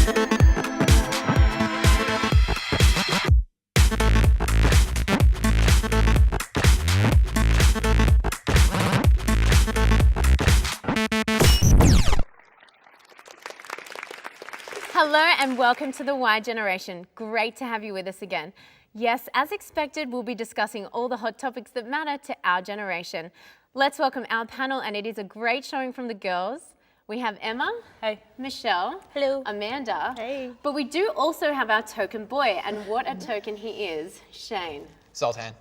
Hello and welcome to the Y Generation. Great to have you with us again. Yes, as expected, we'll be discussing all the hot topics that matter to our generation. Let's welcome our panel, and it is a great showing from the girls. We have Emma, Hey. Michelle, Hello. Amanda, Hey. but we do also have our token boy, and what a token he is, Shane. Zoltan.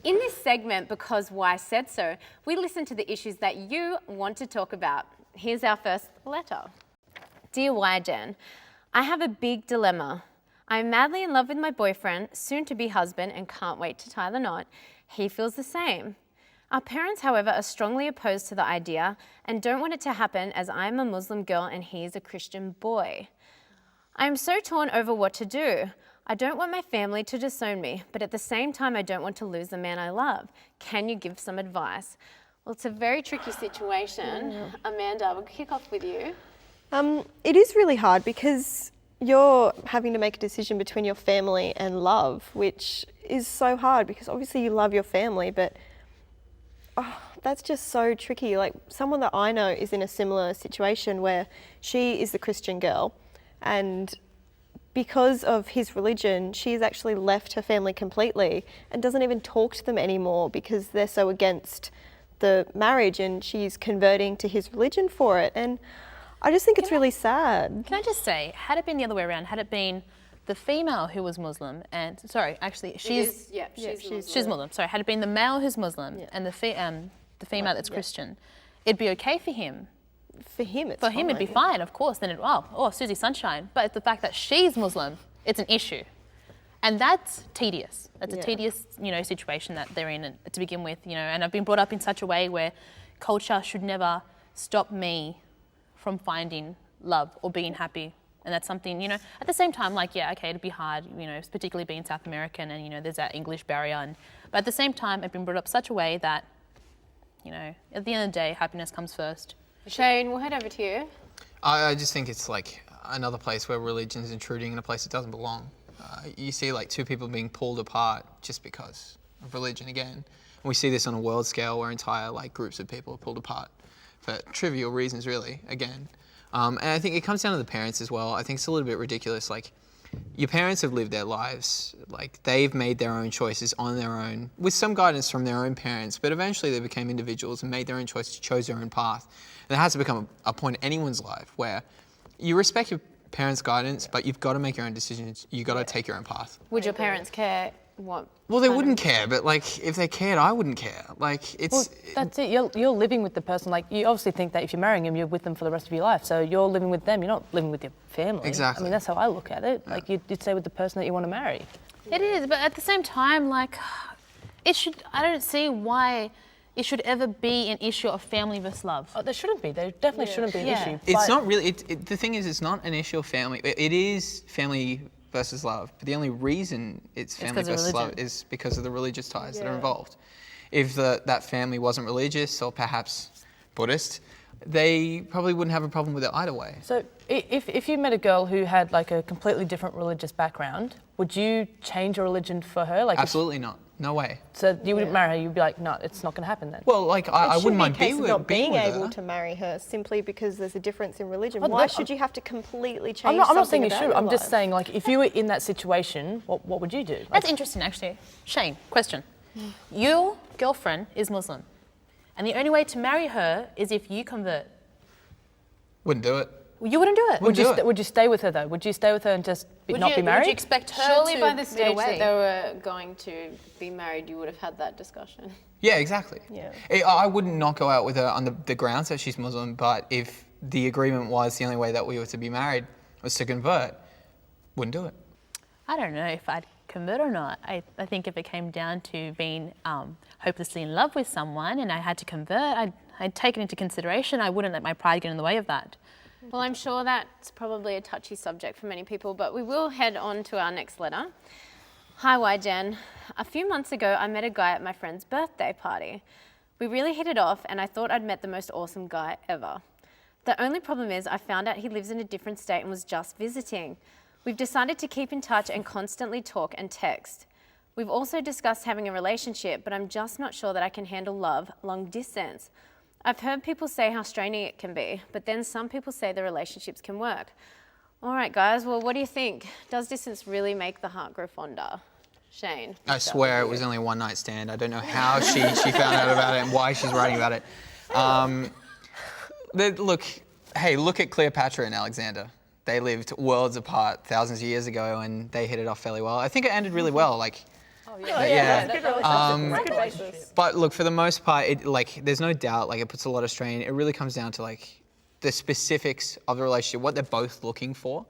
In this segment, Because Y Said So, we listen to the issues that you want to talk about. Here's our first letter. Dear YGen, I have a big dilemma. I am madly in love with my boyfriend, soon to be husband, and can't wait to tie the knot. He feels the same. Our parents, however, are strongly opposed to the idea and don't want it to happen, as I am a Muslim girl and he is a Christian boy. I am so torn over what to do. I don't want my family to disown me, but at the same time, I don't want to lose the man I love. Can you give some advice? Well, it's a very tricky situation. Amanda, we'll kick off with you. It is really hard because you're having to make a decision between your family and love, which is so hard because obviously you love your family, but that's just so tricky. Like, someone that I know is in a similar situation where she is the Christian girl, and because of his religion, she's actually left her family completely and doesn't even talk to them anymore because they're so against the marriage, and she's converting to his religion for it. And I just think it's really sad. Can I just say, had it been the other way around, had it been the female who was Muslim, and sorry, actually, she's Muslim. Sorry, had it been the male who's Muslim and the female that's Christian, it'd be okay for him. For him, it's For him, it'd be fine, of course. Then Susie Sunshine. But the fact that she's Muslim, it's an issue, and that's tedious. That's a tedious, situation that they're in to begin with. And I've been brought up in such a way where culture should never stop me from finding love or being happy. And that's something, at the same time, it'd be hard, particularly being South American and, there's that English barrier. But at the same time, I've been brought up such a way that, at the end of the day, happiness comes first. Shane, we'll head over to you. I just think it's like another place where religion's intruding in a place it doesn't belong. You see like two people being pulled apart just because of religion again. And we see this on a world scale where entire groups of people are pulled apart for trivial reasons, really, again. And I think it comes down to the parents as well. I think it's a little bit ridiculous. Your parents have lived their lives. They've made their own choices on their own, with some guidance from their own parents, but eventually they became individuals and made their own choices, chose their own path. And it has to become a point in anyone's life where you respect your parents' guidance, but you've got to make your own decisions. You've got to take your own path. Would your parents care what? Well, they wouldn't care, but if they cared, I wouldn't care. That's it. You're living with the person. You obviously think that if you're marrying them, you're with them for the rest of your life. So you're living with them. You're not living with your family. Exactly. I mean, that's how I look at it. Yeah. You'd stay with the person that you want to marry. It is, but at the same time, I don't see why it should ever be an issue of family versus love. Oh, there shouldn't be. There definitely shouldn't be an issue. It's not really. The thing is, it's not an issue of family. It is family versus love, but the only reason it's family versus love is because of the religious ties that are involved. If that family wasn't religious or perhaps Buddhist, they probably wouldn't have a problem with it either way. So if you met a girl who had a completely different religious background, would you change your religion for her? Absolutely not. No way. So you wouldn't marry her, you'd be like, no, it's not going to happen then. Well, I wouldn't mind being with her. Not being able her. to marry her simply because there's a difference in religion. Well, Why should you have to completely change I'm not saying you should. I'm just life? saying, if you were in that situation, what would you do? That's interesting, actually. Shane, question. Your girlfriend is Muslim, and the only way to marry her is if you convert. Wouldn't do it. You wouldn't do it. Would you stay with her though? Would you stay with her and just not be married? Would you expect her Surely to by the stage away? that they were going to be married, you would have had that discussion. Yeah, exactly. Yeah. I wouldn't not go out with her on the grounds that she's Muslim, but if the agreement was the only way that we were to be married was to convert, wouldn't do it. I don't know if I'd convert or not. I think if it came down to being hopelessly in love with someone and I had to convert, I'd take it into consideration. I wouldn't let my pride get in the way of that. Well, I'm sure that's probably a touchy subject for many people, but we will head on to our next letter. Hi, YGen. A few months ago, I met a guy at my friend's birthday party. We really hit it off, and I thought I'd met the most awesome guy ever. The only problem is I found out he lives in a different state and was just visiting. We've decided to keep in touch and constantly talk and text. We've also discussed having a relationship, but I'm just not sure that I can handle love long distance. I've heard people say how straining it can be, but then some people say the relationships can work. All right, guys, well, what do you think? Does distance really make the heart grow fonder? Shane? I swear it was only a one night stand. I don't know how she found out about it and why she's writing about it. Look at Cleopatra and Alexander. They lived worlds apart thousands of years ago and they hit it off fairly well. I think it ended really well. But look, for the most part, there's no doubt, it puts a lot of strain. It really comes down to the specifics of the relationship, what they're both looking for.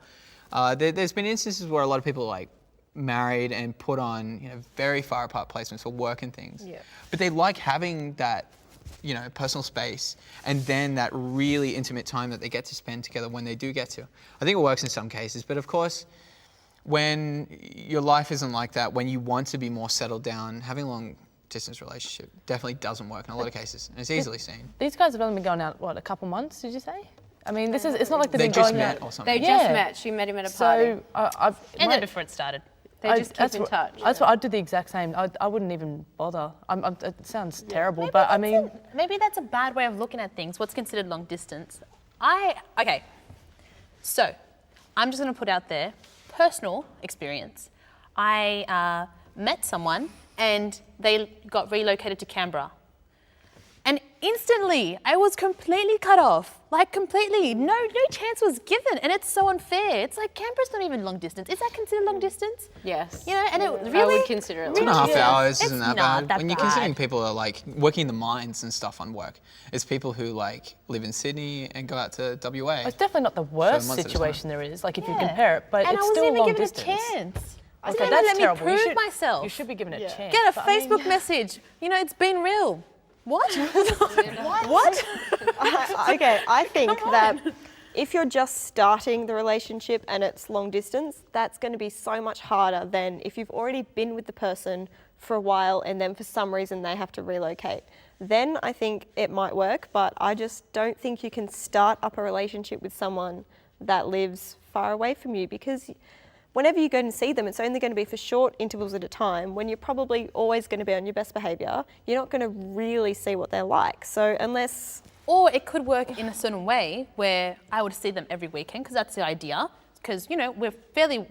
There's been instances where a lot of people are married and put on very far apart placements for work and things. Yeah. But they like having that personal space and then that really intimate time that they get to spend together when they do get to. I think it works in some cases, but of course, when your life isn't like that, when you want to be more settled down, having a long distance relationship definitely doesn't work in a lot of cases, and it's easily seen. These guys have only been going out, a couple months, did you say? I mean, it's not like they've they been just going met out. or something. They just met. She met him at a party. So, Ended before it started. They just keep in touch. That's what I'd do the exact same. I wouldn't even bother. It sounds terrible, but I mean... Maybe that's a bad way of looking at things. What's considered long distance? So, I'm just going to put out there, personal experience. I met someone and they got relocated to Canberra. And instantly, I was completely cut off. Completely. No chance was given. And it's so unfair. It's Canberra's not even long distance. Is that considered long distance? Yes. And it really... I would consider it 2.5 hours It's isn't that not bad. that When you're bad. considering people are working in the mines and stuff on work, it's people who live in Sydney and go out to WA. It's definitely not the worst months at a situation there is, if you compare it, but and it's I still wasn't long even given distance. a chance. Okay, Let that's me terrible. prove myself. You should be given a chance. Get a but I mean, Facebook message. It's been real. What? What? Okay, I think that if you're just starting the relationship and it's long distance, that's going to be so much harder than if you've already been with the person for a while and then for some reason they have to relocate. Then I think it might work, but I just don't think you can start up a relationship with someone that lives far away from you, because whenever you go and see them, it's only going to be for short intervals at a time when you're probably always going to be on your best behaviour. You're not going to really see what they're like. So unless... Or it could work in a certain way where I would see them every weekend, because that's the idea. Because, we're fairly,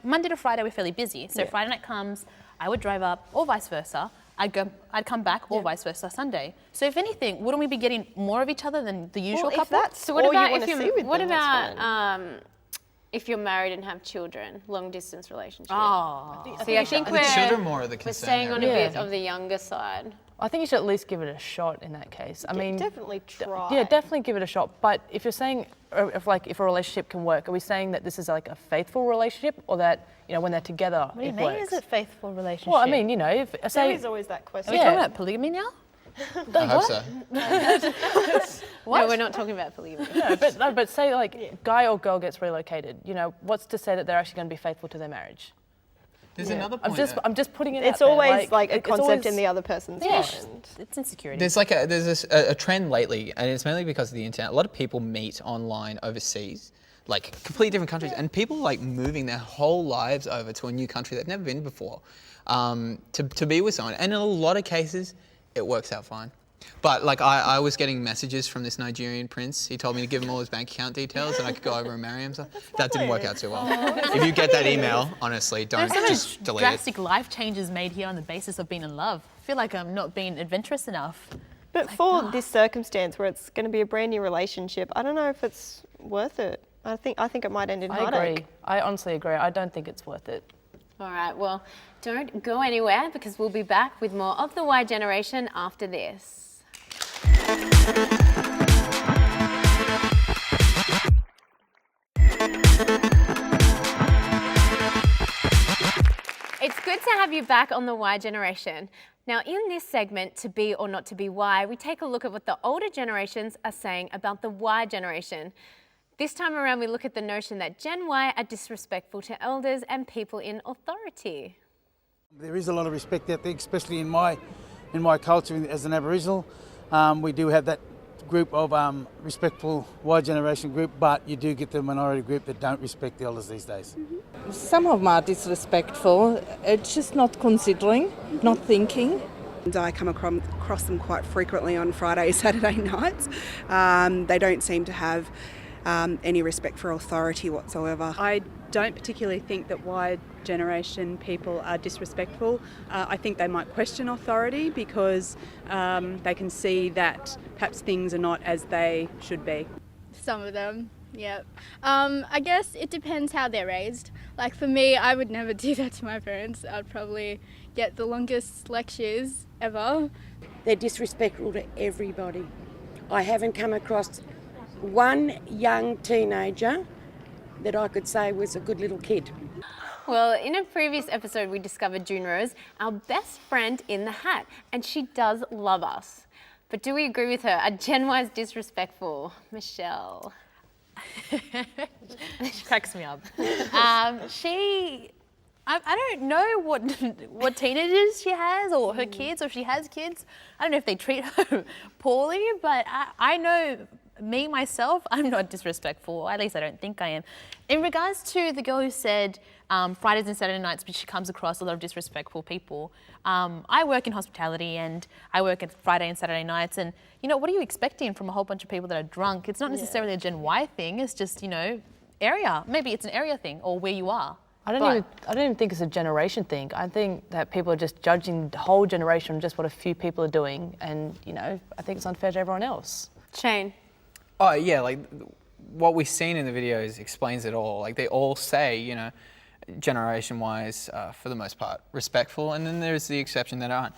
Monday to Friday, we're fairly busy. So Friday night comes, I would drive up, or vice versa. I'd come back, or vice versa, Sunday. So if anything, wouldn't we be getting more of each other than the usual couple? If that's So what all about you want to see with them, that's fine. If you're married and have children, long distance relationship? Oh. See, I think the children more of the we're concern staying on a area. bit of the younger side. I think you should at least give it a shot in that case. I mean, definitely try. Yeah, definitely give it a shot. But if you're saying if a relationship can work, are we saying that this is a faithful relationship, or that when they're together What do you it mean works? is it faithful relationship? Well, I mean, if There say is always that question. Are we talking about polygamy now? I hope so. No, we're not talking about polygamy. but say guy or girl gets relocated, what's to say that they're actually going to be faithful to their marriage? There's another point. I'm just putting it. It's out always there. a concept in the other person's mind. It's insecurity. There's a trend lately, and it's mainly because of the internet. A lot of people meet online overseas, completely different countries, and people moving their whole lives over to a new country they've never been before, to be with someone. And in a lot of cases, it works out fine. But I was getting messages from this Nigerian prince. He told me to give him all his bank account details and I could go over and marry him. So that didn't work out too well. If you get that email, honestly, don't just delete it. Drastic life changes made here on the basis of being in love. I feel like I'm not being adventurous enough. But for this circumstance where it's going to be a brand new relationship, I don't know if it's worth it. I think it might end in I heartache. agree. I honestly agree. I don't think it's worth it. All right, well, don't go anywhere because we'll be back with more of the Y Generation after this. It's good to have you back on the Y Generation. Now, in this segment, To Be or Not to Be Y, we take a look at what the older generations are saying about the Y Generation. This time around, we look at the notion that Gen Y are disrespectful to elders and people in authority. There is a lot of respect out there, especially in my culture as an Aboriginal. We do have that group of respectful Y generation group, but you do get the minority group that don't respect the elders these days. Some of them are disrespectful. It's just not considering, not thinking. And I come across them quite frequently on Friday, Saturday nights. They don't seem to have any respect for authority whatsoever. I don't particularly think that Y generation people are disrespectful. I think they might question authority because they can see that perhaps things are not as they should be. Some of them, yeah. I guess it depends how they're raised. Like for me, I would never do that to my parents. I'd probably get the longest lectures ever. They're disrespectful to everybody. I haven't come across one young teenager that I could say was a good little kid. Well, in a previous episode, we discovered June Rose, our best friend in the hat, and she does love us. But do we agree with her? Are Gen Ys disrespectful? Michelle. She cracks me up. I don't know what teenagers she has or her kids, or if she has kids. I don't know if they treat her poorly, but I know me, myself, I'm not disrespectful. At least I don't think I am. In regards to the girl who said Fridays and Saturday nights, but she comes across a lot of disrespectful people. I work in hospitality and I work at Friday and Saturday nights, and you know, what are you expecting from a whole bunch of people that are drunk? It's not necessarily a Gen Y thing, it's just, you know, area. Maybe it's an area thing or where you are. I don't even think it's a generation thing. I think that people are just judging the whole generation on just what a few people are doing, and you know, I think it's unfair to everyone else. Shane. Oh yeah, like what we've seen in the videos explains it all. Like they all say, you know, generation-wise, for the most part, respectful, and then there's the exception that aren't.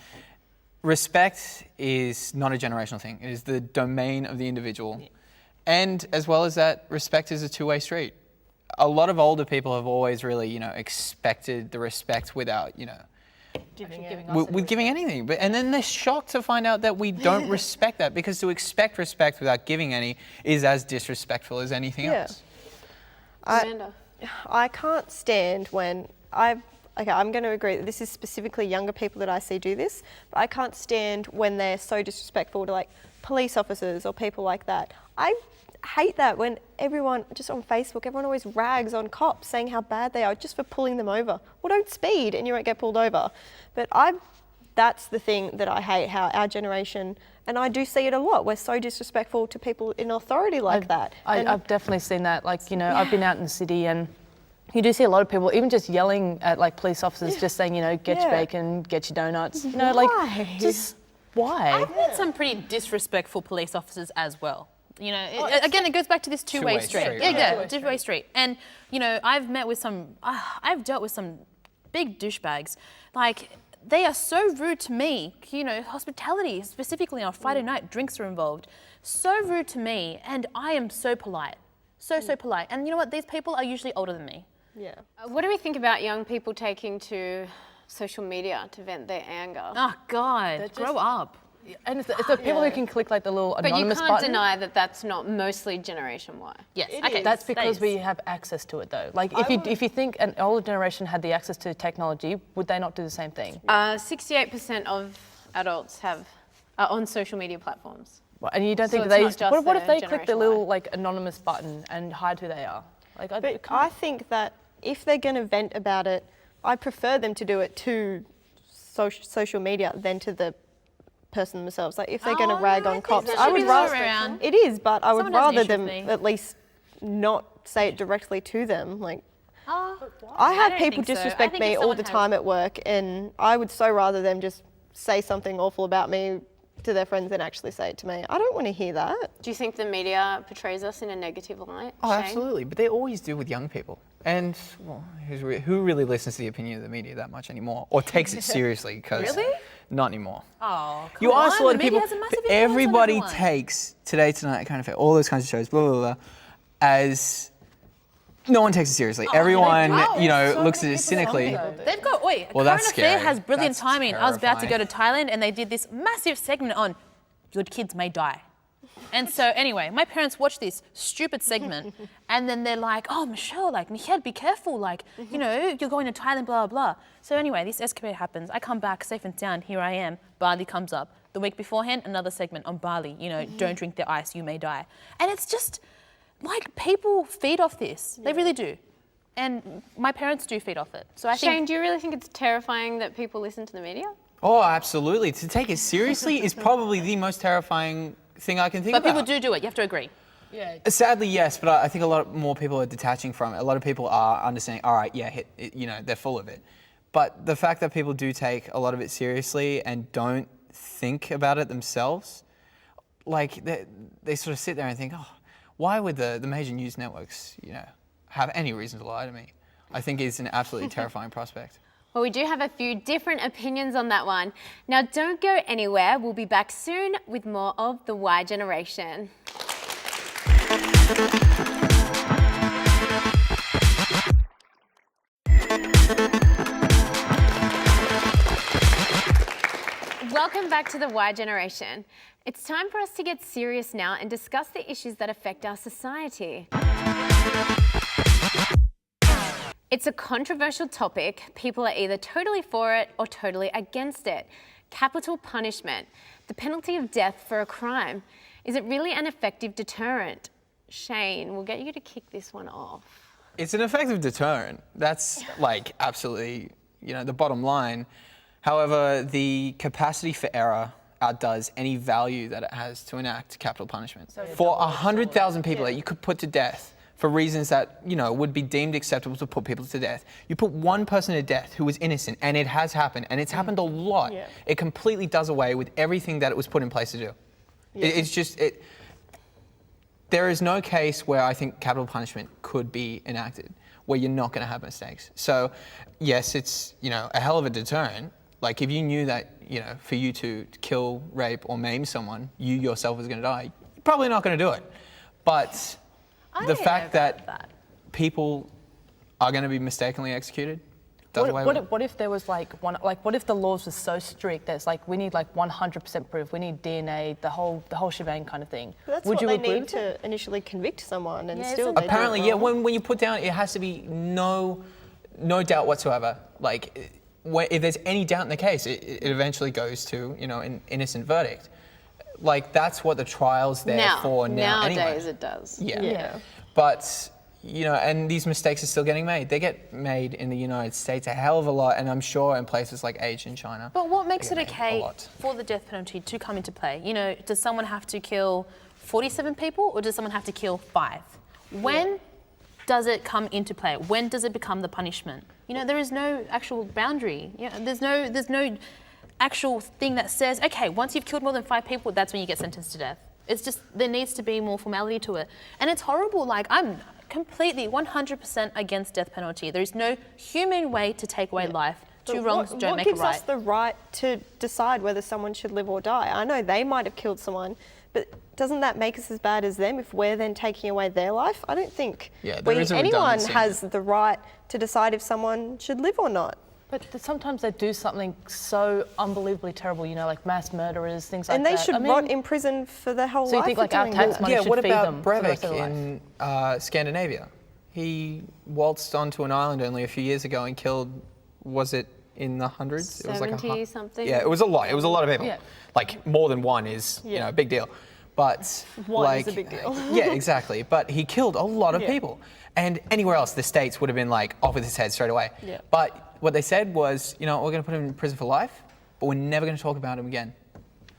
Respect is not a generational thing. It is the domain of the individual. Yeah. And as well as that, respect is a two-way street. A lot of older people have always really, you know, expected the respect without, you know, giving anything. And then they're shocked to find out that we don't respect that, because to expect respect without giving any is as disrespectful as anything else. Amanda. I can't stand when I'm going to agree that this is specifically younger people that I see do this, but I can't stand when they're so disrespectful to like police officers or people like that. I hate that when everyone, just on Facebook, everyone always rags on cops saying how bad they are just for pulling them over. Well, don't speed and you won't get pulled over. But that's the thing that I hate, how our generation, and I do see it a lot, we're so disrespectful to people in authority like that. I've definitely seen that. Like, you know, I've been out in the city and you do see a lot of people even just yelling at like police officers, just saying, you know, get your bacon, get your donuts. You know, like, just why? I've met some pretty disrespectful police officers as well. You know, again, it goes back to this two-way street. Yeah, two-way street. And, you know, I've dealt with some big douchebags. Like, they are so rude to me. You know, hospitality, specifically on Friday night, drinks are involved. So rude to me, and I am so polite. So polite. And you know what? These people are usually older than me. Yeah. What do we think about young people taking to social media to vent their anger? Oh, God, grow up. And it's the people who can click like the little anonymous button. But you can't deny that that's not mostly Generation Y. Yes, okay, that's because we have access to it though. Like if you think an older generation had the access to technology, would they not do the same thing? 68% of adults are on social media platforms. Well, and you don't think that what if they click the little like anonymous button and hide who they are? Like, I think that if they're going to vent about it, I prefer them to do it to social media than to the person themselves. Like if they're going to rag on cops, I would rather it is, but I would rather them at least not say it directly to them. Like I have people disrespect me all the time at work, and I would so rather them just say something awful about me to their friends than actually say it to me. I don't want to hear that. Do you think the media portrays us in a negative light? Oh, Shane? absolutely. But they always do with young people. And well, who really listens to the opinion of the media that much anymore, or takes it seriously? Because not anymore. Oh, you ask a lot of people. Everybody on takes Today, Tonight, kind of thing, all those kinds of shows, blah blah blah, as no one takes it seriously. Everyone, you know, looks at it cynically. They've got Current Affair has brilliant timing. I was about to go to Thailand, and they did this massive segment on your kids may die. And so anyway, my parents watched this stupid segment, and then they're like, "Oh, Michelle, be careful, you know, you're going to Thailand, blah blah blah." So anyway, this escapade happens. I come back safe and sound. Here I am. Bali comes up. The week beforehand, another segment on barley. You know, don't drink the ice, you may die. And it's just like people feed off this. They really do. And my parents do feed off it. So I Shane, think. do you really think it's terrifying that people listen to the media? Oh, absolutely. To take it seriously is probably the most terrifying thing I can think But about. people do it. You have to agree. Yeah. Sadly, yes, but I think a lot more people are detaching from it. A lot of people are understanding, all right, yeah, you know, they're full of it. But the fact that people do take a lot of it seriously and don't think about it themselves, like they sort of sit there and think, oh, why would the major news networks, you know, have any reason to lie to me? I think it's an absolutely terrifying prospect. Well, we do have a few different opinions on that one. Now, don't go anywhere. We'll be back soon with more of the Y Generation. Welcome back to the Y Generation. It's time for us to get serious now and discuss the issues that affect our society. It's a controversial topic. People are either totally for it or totally against it. Capital punishment, the penalty of death for a crime. Is it really an effective deterrent? Shane, we'll get you to kick this one off. It's an effective deterrent. That's like absolutely, you know, the bottom line. However, the capacity for error outdoes any value that it has to enact capital punishment. For 100,000 people that you could put to death for reasons that, you know, would be deemed acceptable to put people to death, you put one person to death who was innocent, and it has happened, and it's happened a lot. Yeah. It completely does away with everything that it was put in place to do. Yeah. It's just, there is no case where I think capital punishment could be enacted where you're not going to have mistakes. So, yes, it's, you know, a hell of a deterrent. Like, if you knew that, you know, for you to kill, rape, or maim someone, you yourself was going to die, you're probably not going to do it. But the fact that people are going to be mistakenly executed does away with it. What if there was what if the laws were so strict that it's like we need like 100% proof, we need DNA, the whole shebang kind of thing? But that's Would what you they agree need to initially convict someone, and still apparently, they do it wrong. When you put down, it has to be no doubt whatsoever. Like, if there's any doubt in the case, it eventually goes to, you know, an innocent verdict. Like, that's what the trial's there for now. Nowadays anyway. it does. Yeah. But, you know, and these mistakes are still getting made. They get made in the United States a hell of a lot, and I'm sure in places like Asia and China. But what makes it okay for the death penalty to come into play? You know, does someone have to kill 47 people, or does someone have to kill 5? When does it come into play? When does it become the punishment? You know, there is no actual boundary. You know, there's no actual thing that says, okay, once you've killed more than 5 people, that's when you get sentenced to death. It's just, there needs to be more formality to it. And it's horrible. Like, I'm completely 100% against death penalty. There is no human way to take away life. Two wrongs don't make a right. What gives us the right to decide whether someone should live or die? I know they might have killed someone, but doesn't that make us as bad as them if we're then taking away their life? I don't think anyone has the right to decide if someone should live or not. But sometimes they do something so unbelievably terrible, you know, like mass murderers, things like that. And they should rot in prison for their whole life. So you think like our tax money should what feed about them Breivik in Scandinavia? He waltzed onto an island only a few years ago and killed, was it in the hundreds? 70 something. Yeah, it was a lot. It was a lot of people. Yeah. Like, more than one is, you know, a big deal. But one is a big deal. Yeah, exactly. But he killed a lot of people. And anywhere else, the states would have been like off with his head straight away. Yeah. But what they said was, you know, we're going to put him in prison for life, but we're never going to talk about him again.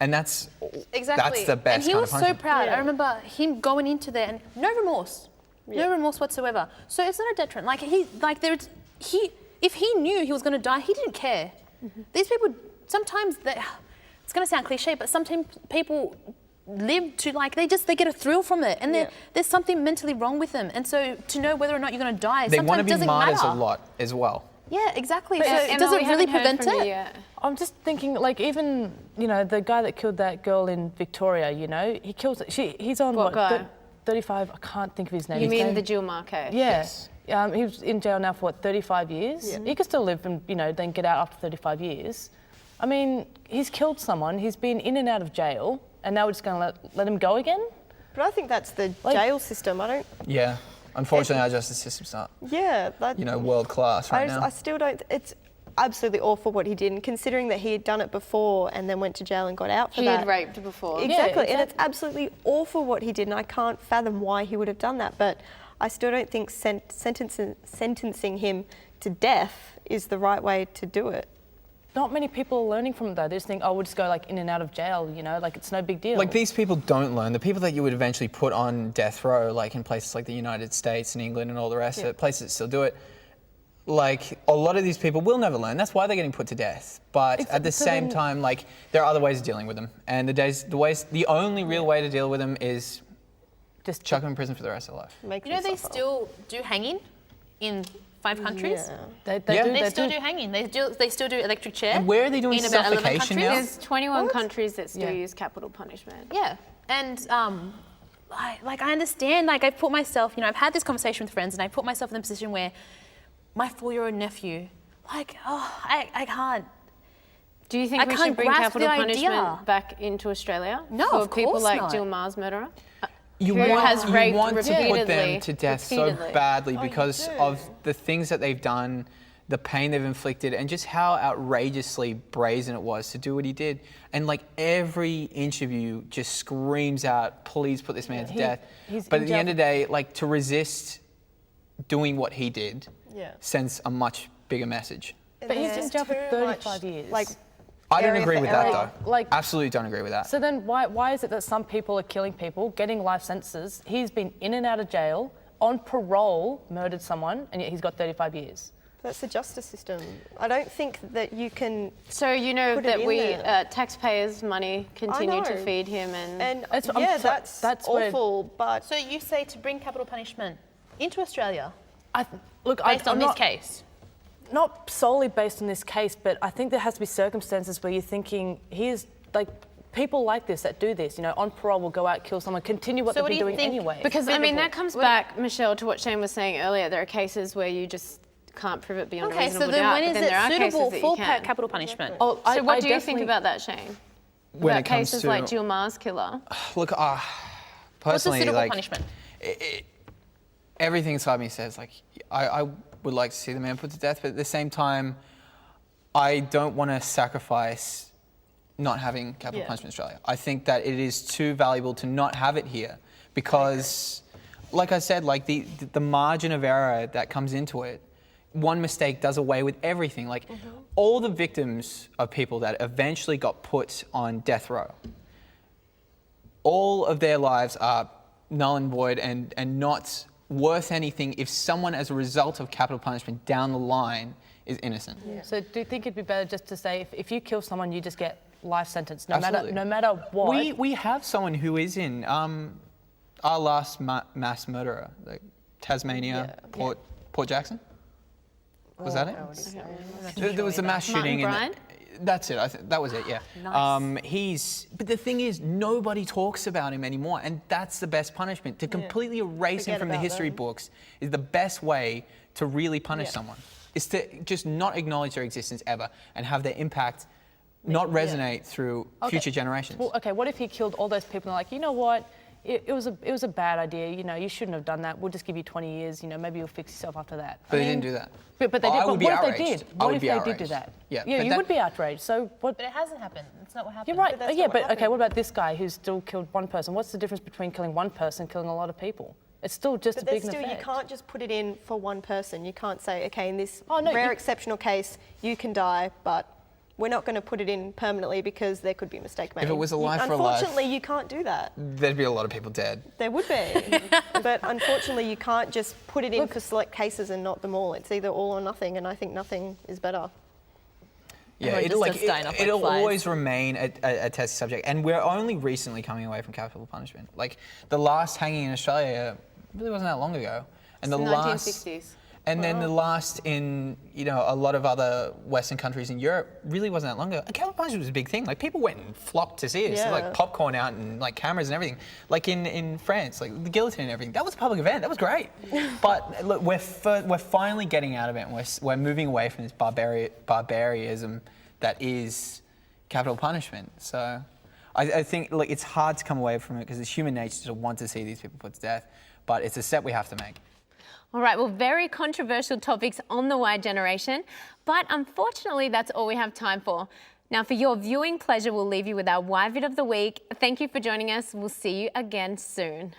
And that's the best kind of punishment. And he was so proud. I remember him going into there and no remorse. No remorse whatsoever. So it's not a deterrent. Like, if he knew he was going to die, he didn't care. These people, sometimes, it's going to sound cliche, but sometimes people live to, like, they get a thrill from it, and there's something mentally wrong with them. And so to know whether or not you're going to die sometimes doesn't matter. They want to be martyrs a lot as well. Yeah, exactly. So does it really prevent it? I'm just thinking, like, even, you know, the guy that killed that girl in Victoria, you know, he kills, he's on what guy? 35, I can't think of his name. You mean the Jill Marquez? Yeah. Yes. He was in jail now for 35 years? Yeah. He could still live and, you know, then get out after 35 years. I mean, he's killed someone, he's been in and out of jail, and now we're just going to let him go again? But I think that's the jail system. I don't... Yeah. Unfortunately, our justice system's not, you know, world class right now. I still don't... absolutely awful what he did, and considering that he had done it before and then went to jail and got out for He that. had raped before. Exactly, and it's absolutely awful what he did, and I can't fathom why he would have done that. But I still don't think sentencing him to death is the right way to do it. Not many people are learning from it though. They just think, oh, we'll just go like in and out of jail, you know, like it's no big deal. Like these people don't learn. The people that you would eventually put on death row, like in places like the United States and England and all the rest of it, places that still do it, like a lot of these people will never learn. That's why they're getting put to death. But at the same time, like there are other ways of dealing with them. And the only real way to deal with them is just chuck them in prison for the rest of their life. You know, they still do hanging in 5 countries. They still do hanging. They still do electric chair. And where are they doing in about 11 suffocation countries? now? There's 21 countries that still use capital punishment. Yeah, and I understand. Like I've put myself, I've had this conversation with friends, and I put myself in a position where my 4-year-old nephew, I can't. Do you think we should bring capital punishment back into Australia? No, for of people course like not. Jill Ma's murderer? You Who want has raped to put repeatedly, them to death so repeatedly. badly because of the things that they've done, the pain they've inflicted, and just how outrageously brazen it was to do what he did. And like every interview just screams out, please put this man to death. But at the end of the day, like to resist doing what he did sends a much bigger message. But he's in jail for 35 years. I don't agree with that though. Absolutely don't agree with that. So then why is it that some people are killing people, getting life sentences? He's been in and out of jail, on parole, murdered someone, and yet he's got 35 years. That's the justice system. I don't think that you can. So you know put it that in we there. taxpayers' money continue to feed him, and that's awful. But So you say to bring capital punishment into Australia Based on this case? Not solely based on this case, but I think there has to be circumstances where you're thinking, here's like people like this that do this, on parole will go out, kill someone, continue what they've been doing anyway. Because that comes back, Michelle, to what Shane was saying earlier. There are cases where you just can't prove it beyond a reasonable doubt. Okay, so then when is there are it suitable cases for that you can. capital punishment? So what do you think about that, Shane? When about it comes cases to like Jill Ma's killer? Look, What's a personally, suitable punishment? Everything inside me says I would like to see the man put to death, but at the same time, I don't want to sacrifice not having capital punishment in Australia. I think that it is too valuable to not have it here because, like I said, the margin of error that comes into it, one mistake does away with everything. All the victims of people that eventually got put on death row, all of their lives are null and void and not worth anything if someone, as a result of capital punishment down the line, is innocent. So do you think it'd be better just to say if you kill someone, you just get life sentence, no Absolutely. matter what? We have someone who is in our last mass murderer, Tasmania, Port Jackson. Was that it? There was a mass shooting. That's it. I think that was it. Yeah. Nice. But the thing is, nobody talks about him anymore, and that's the best punishment. To completely erase him from the history books is the best way to really punish someone. Is to just not acknowledge their existence ever and have their impact not resonate through future generations. Well, okay. What if he killed all those people and like, you know what? It was a bad idea. You shouldn't have done that. We'll just give you 20 years. Maybe you'll fix yourself after that. But they didn't do that. But they did. I But would be what if outraged. they did? I What would if be they outraged. did do that? Yeah, Yeah, but you that- would be outraged. So what? But it hasn't happened. That's not what happened. You're right. that's Yeah, not what but okay. happened. What about this guy who's still killed one person? What's the difference between killing one person and killing a lot of people? It's still just But a big there's still, you effect. can't just put it in for one person. You can't say, okay, in this Oh, no, rare you- exceptional case, you can die, but we're not going to put it in permanently because there could be a mistake made. If it was a life for a life- Unfortunately, you can't do that. There'd be a lot of people dead. There would be. But unfortunately, you can't just put it in for select cases and not them all. It's either all or nothing, and I think nothing is better. Yeah, Everyone just starts dying off like it'll flies. always remain a testy subject, and we're only recently coming away from capital punishment. Like the last hanging in Australia really wasn't that long ago, and the last 1960s. And then the last in a lot of other Western countries in Europe really wasn't that long ago. And capital punishment was a big thing. Like people went and flocked to see it. So, like popcorn out and like cameras and everything. Like in France, like the guillotine and everything. That was a public event. That was great. But look, we're finally getting out of it. And we're moving away from this barbarism that is capital punishment. So I think it's hard to come away from it because it's human nature to want to see these people put to death. But it's a step we have to make. All right, well, very controversial topics on the Y generation, but unfortunately that's all we have time for. Now, for your viewing pleasure, we'll leave you with our Y vid of the week. Thank you for joining us. We'll see you again soon.